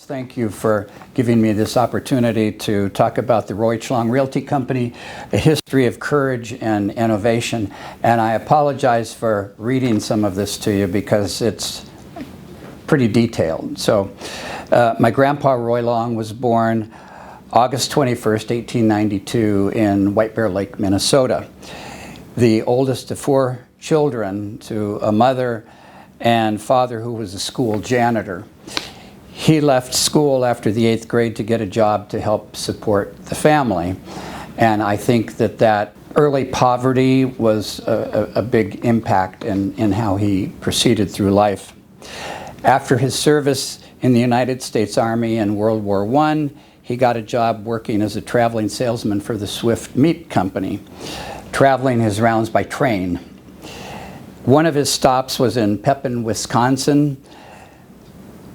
Thank you for giving me this opportunity to talk about the Roy H. Long Realty Company, a history of courage and innovation. And I apologize for reading some of this to you because it's pretty detailed. So my grandpa Roy Long was born August 21st, 1892 in White Bear Lake, Minnesota. The oldest of four children to a mother and father who was a school janitor. He left school after the 8th grade to get a job to help support the family. And I think that that early poverty was a big impact in how he proceeded through life. After his service in the United States Army in World War I, he got a job working as a traveling salesman for the Swift Meat Company, traveling his rounds by train. One of his stops was in Pepin, Wisconsin,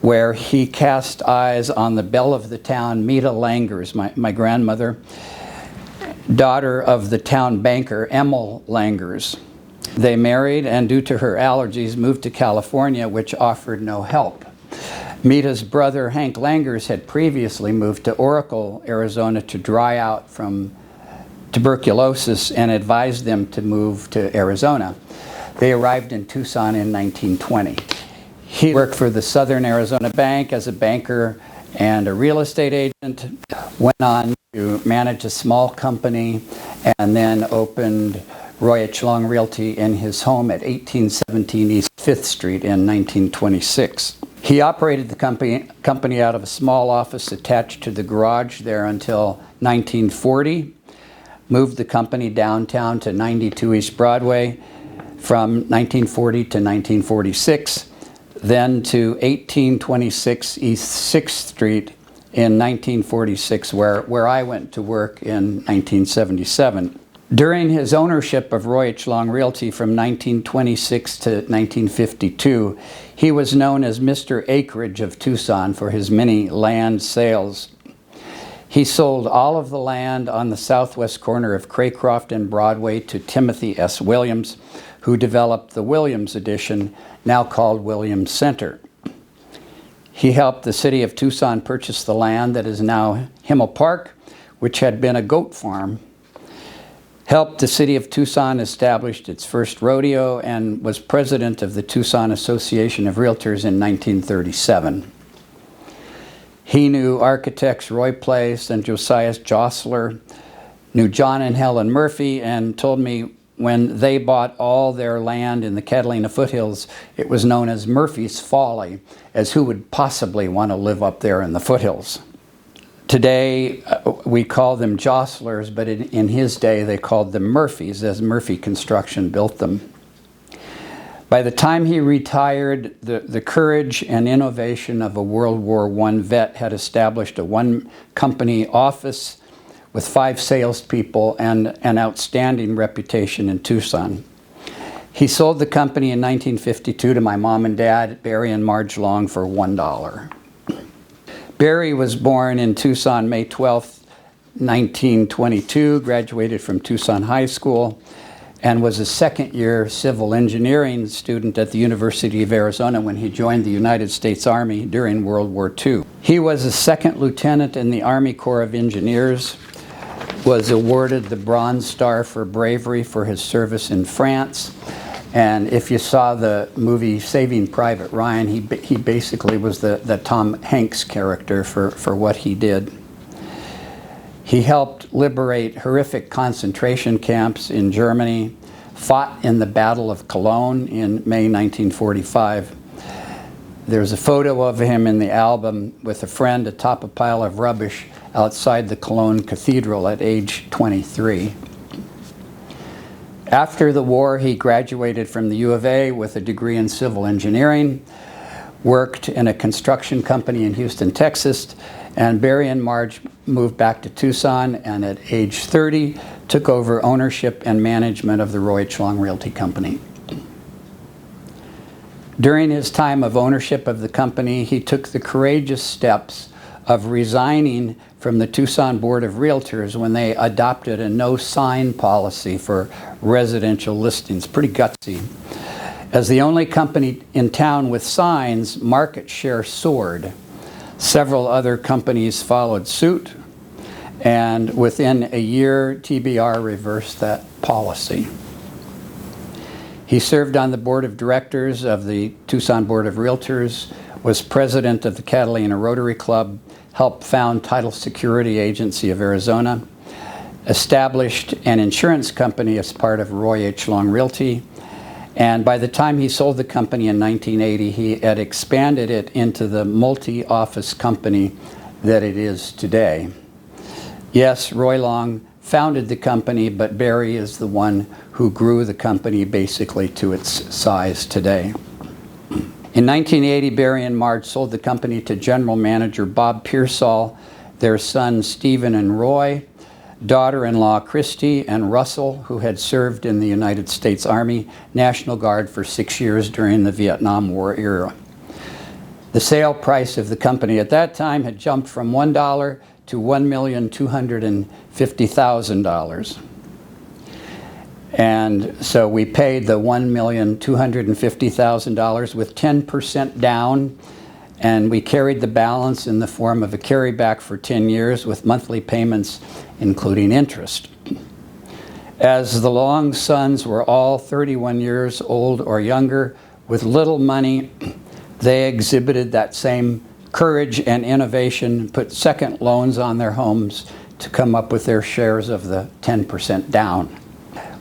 where he cast eyes on the belle of the town, Meta Langers, my grandmother, daughter of the town banker, Emil Langers. They married, and due to her allergies, moved to California, which offered no help. Meta's brother, Hank Langers, had previously moved to Oracle, Arizona to dry out from tuberculosis and advised them to move to Arizona. They arrived in Tucson in 1920. He worked for the Southern Arizona Bank as a banker and a real estate agent, went on to manage a small company, and then opened Roy H. Long Realty in his home at 1817 East 5th Street in 1926. He operated the company out of a small office attached to the garage there until 1940, moved the company downtown to 92 East Broadway from 1940 to 1946, then to 1826 East 6th Street in 1946, where I went to work in 1977. During his ownership of Roy H. Long Realty from 1926 to 1952, he was known as Mr. Acreage of Tucson for his many land sales. He sold all of the land on the southwest corner of Craycroft and Broadway to Timothy S. Williams, who developed the Williams Addition, now called Williams Center. He helped the city of Tucson purchase the land that is now Himmel Park, which had been a goat farm, helped the city of Tucson establish its first rodeo, and was president of the Tucson Association of Realtors in 1937. He knew architects Roy Place and Josiah Jostler, knew John and Helen Murphy, and told me when they bought all their land in the Catalina foothills, it was known as Murphy's Folly, as who would possibly want to live up there in the foothills. Today, we call them Jostlers, but in his day, they called them Murphys, as Murphy Construction built them. By the time he retired, the courage and innovation of a World War I vet had established a one-company office with 5 salespeople and an outstanding reputation in Tucson. He sold the company in 1952 to my mom and dad, Barry and Marge Long, for $1. Barry was born in Tucson May 12, 1922, graduated from Tucson High School, and was a second-year civil engineering student at the University of Arizona when he joined the United States Army during World War II. He was a second lieutenant in the Army Corps of Engineers, was awarded the Bronze Star for bravery for his service in France. And if you saw the movie Saving Private Ryan, he basically was the Tom Hanks character for what he did. He helped liberate horrific concentration camps in Germany, fought in the Battle of Cologne in May 1945. There's a photo of him in the album with a friend atop a pile of rubbish outside the Cologne Cathedral at age 23. After the war, he graduated from the U of A with a degree in civil engineering, worked in a construction company in Houston, Texas, and Barry and Marge moved back to Tucson, and at age 30, took over ownership and management of the Roy H. Long Realty Company. During his time of ownership of the company, he took the courageous steps of resigning from the Tucson Board of Realtors when they adopted a no-sign policy for residential listings. Pretty gutsy. As the only company in town with signs, market share soared. Several other companies followed suit, and within a year, TBR reversed that policy. He served on the board of directors of the Tucson Board of Realtors, was president of the Catalina Rotary Club, helped found Title Security Agency of Arizona, established an insurance company as part of Roy H. Long Realty, and by the time he sold the company in 1980, he had expanded it into the multi-office company that it is today. Yes, Roy Long founded the company, but Barry is the one who grew the company basically to its size today. In 1980, Barry and Marge sold the company to general manager Bob Pearsall, their sons Stephen and Roy, daughter-in-law Christy and Russell, who had served in the United States Army National Guard for 6 years during the Vietnam War era. The sale price of the company at that time had jumped from $1 to $1,250,000. And so we paid the $1,250,000 with 10% down, and we carried the balance in the form of a carryback for 10 years with monthly payments including interest. As the Long sons were all 31 years old or younger with little money, they exhibited that same courage and innovation, put second loans on their homes to come up with their shares of the 10% down.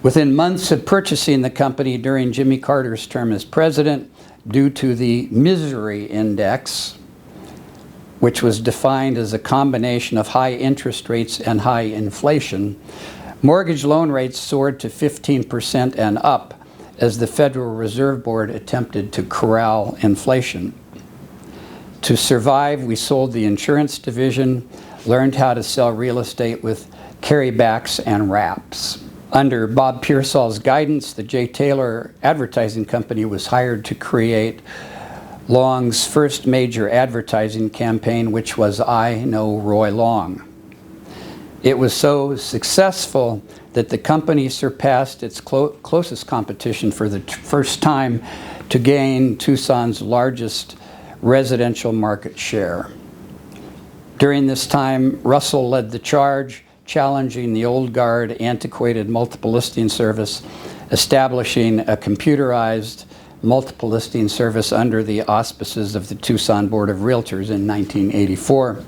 Within months of purchasing the company during Jimmy Carter's term as president, due to the misery index, which was defined as a combination of high interest rates and high inflation, mortgage loan rates soared to 15% and up as the Federal Reserve Board attempted to corral inflation. To survive, we sold the insurance division, learned how to sell real estate with carrybacks and wraps. Under Bob Pearsall's guidance, the J. Taylor Advertising Company was hired to create Long's first major advertising campaign, which was I Know Roy Long. It was so successful that the company surpassed its closest competition for the first time to gain Tucson's largest residential market share. During this time, Russell led the charge, challenging the old guard, antiquated multiple listing service, establishing a computerized multiple listing service under the auspices of the Tucson Board of Realtors in 1984.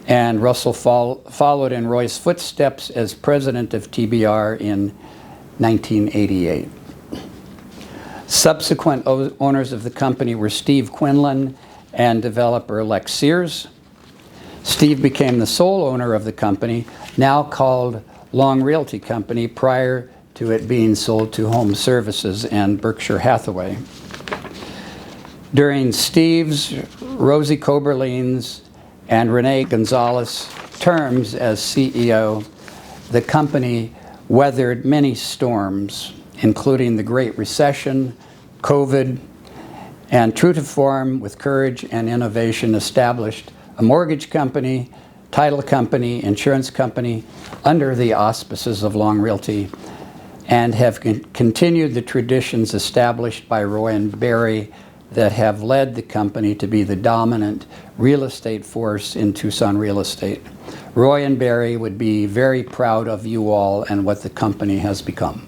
And Russell followed in Roy's footsteps as president of TBR in 1988. Subsequent owners of the company were Steve Quinlan and developer Lex Sears. Steve became the sole owner of the company, now called Long Realty Company, prior to it being sold to Home Services and Berkshire Hathaway. During Steve's, Rosie Koberlin's, and Renee Gonzalez terms as CEO, the company weathered many storms, including the Great Recession, COVID, and true to form, with courage and innovation, established a mortgage company, title company, insurance company under the auspices of Long Realty, and have continued the traditions established by Roy and Barry that have led the company to be the dominant real estate force in Tucson real estate. Roy and Barry would be very proud of you all and what the company has become.